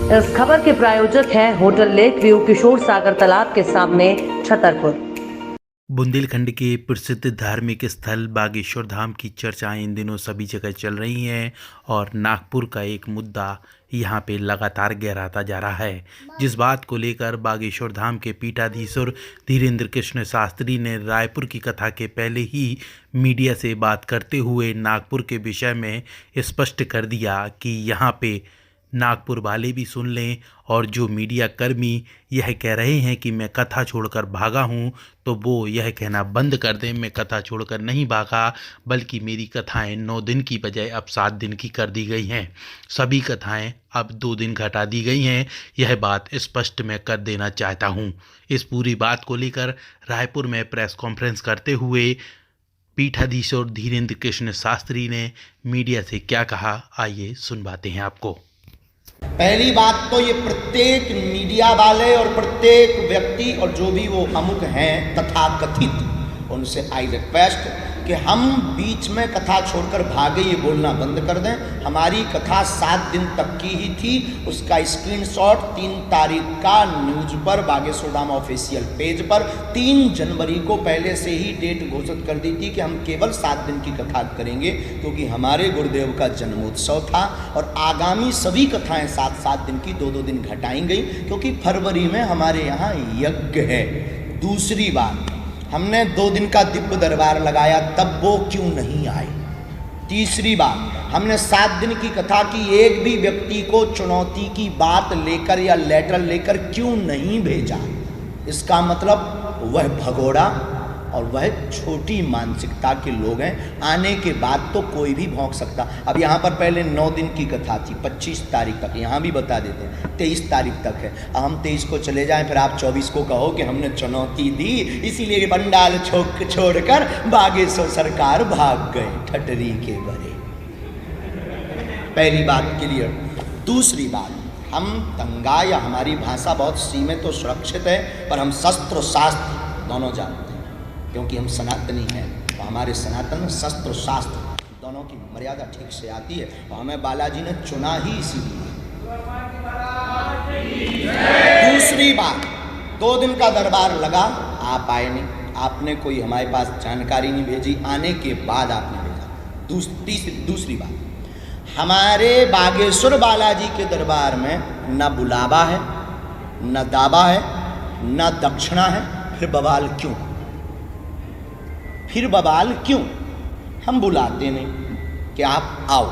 इस खबर के प्रायोजक हैं होटल लेक व्यू किशोर सागर तालाब के सामने छतरपुर। बुंदेलखंड के प्रसिद्ध धार्मिक स्थल बागेश्वर धाम की चर्चाएं इन दिनों सभी जगह चल रही हैं और नागपुर का एक मुद्दा यहां पे लगातार गहराता जा रहा है। जिस बात को लेकर बागेश्वर धाम के पीठाधीश्वर धीरेन्द्र कृष्ण शास्त्री ने रायपुर की कथा के पहले ही मीडिया से बात करते हुए नागपुर के विषय में स्पष्ट कर दिया कि यहां पे नागपुर वाले भी सुन लें और जो मीडिया कर्मी यह कह रहे हैं कि मैं कथा छोड़कर भागा हूं, तो वो यह कहना बंद कर दें। मैं कथा छोड़कर नहीं भागा, बल्कि मेरी कथाएं 9 दिन की बजाय अब 7 दिन की कर दी गई हैं। सभी कथाएं अब 2 दिन घटा दी गई हैं। यह बात स्पष्ट मैं कर देना चाहता हूं। इस पूरी बात को लेकर रायपुर में प्रेस कॉन्फ्रेंस करते हुए पीठाधीश्वर धीरेन्द्र कृष्ण शास्त्री ने मीडिया से क्या कहा, आइए सुनवाते हैं आपको। पहली बात तो ये प्रत्येक मीडिया वाले और प्रत्येक व्यक्ति और जो भी वो अमुक हैं तथाकथित, उनसे आई रिक्वेस्ट कि हम बीच में कथा छोड़कर भागे ये बोलना बंद कर दें। हमारी कथा 7 दिन तक की ही थी। उसका स्क्रीनशॉट 3 तारीख का न्यूज पर बागेश्वर धाम ऑफिशियल पेज पर 3 जनवरी को पहले से ही डेट घोषित कर दी थी कि हम केवल 7 दिन की कथा करेंगे, क्योंकि हमारे गुरुदेव का जन्मोत्सव था और आगामी सभी कथाएं 7-7 दिन की 2-2 दिन घटाई गई, क्योंकि फरवरी में हमारे यहाँ यज्ञ है। दूसरी बात, हमने 2 दिन का दिव्य दरबार लगाया, तब वो क्यों नहीं आए। तीसरी बात, हमने 7 दिन की कथा की, एक भी व्यक्ति को चुनौती की बात लेकर या लेटर लेकर क्यों नहीं भेजा। इसका मतलब वह भगोड़ा और वह छोटी मानसिकता के लोग हैं। आने के बाद तो कोई भी भौंक सकता। अब यहाँ पर पहले 9 दिन की कथा थी, 25 तारीख तक, यहाँ भी बता देते हैं 23 तारीख तक है। अब हम 23 को चले जाएं, फिर आप 24 को कहो कि हमने चुनौती दी, इसीलिए पंडाल छोड़कर बागेश्वर सरकार भाग गए ठटरी के बरे। पहली बात क्लियर। दूसरी बात, हम दंगा या हमारी भाषा बहुत सीमित और सुरक्षित है, पर हम शस्त्र शास्त्र दोनों जानते हैं, क्योंकि हम सनातनी हैं। तो हमारे सनातन में शस्त्र शास्त्र दोनों की मर्यादा ठीक से आती है और हमें बालाजी ने चुना ही इसीलिए। दूसरी बात, 2 दिन का दरबार लगा, आप आए नहीं, आपने कोई हमारे पास जानकारी नहीं भेजी, आने के बाद आपने भेजा। दूसरी बात, हमारे बागेश्वर बालाजी के दरबार में न बुलावा है, न दावा है, न दक्षिणा है, फिर बवाल क्यों? फिर बवाल क्यों? हम बुलाते नहीं कि आप आओ।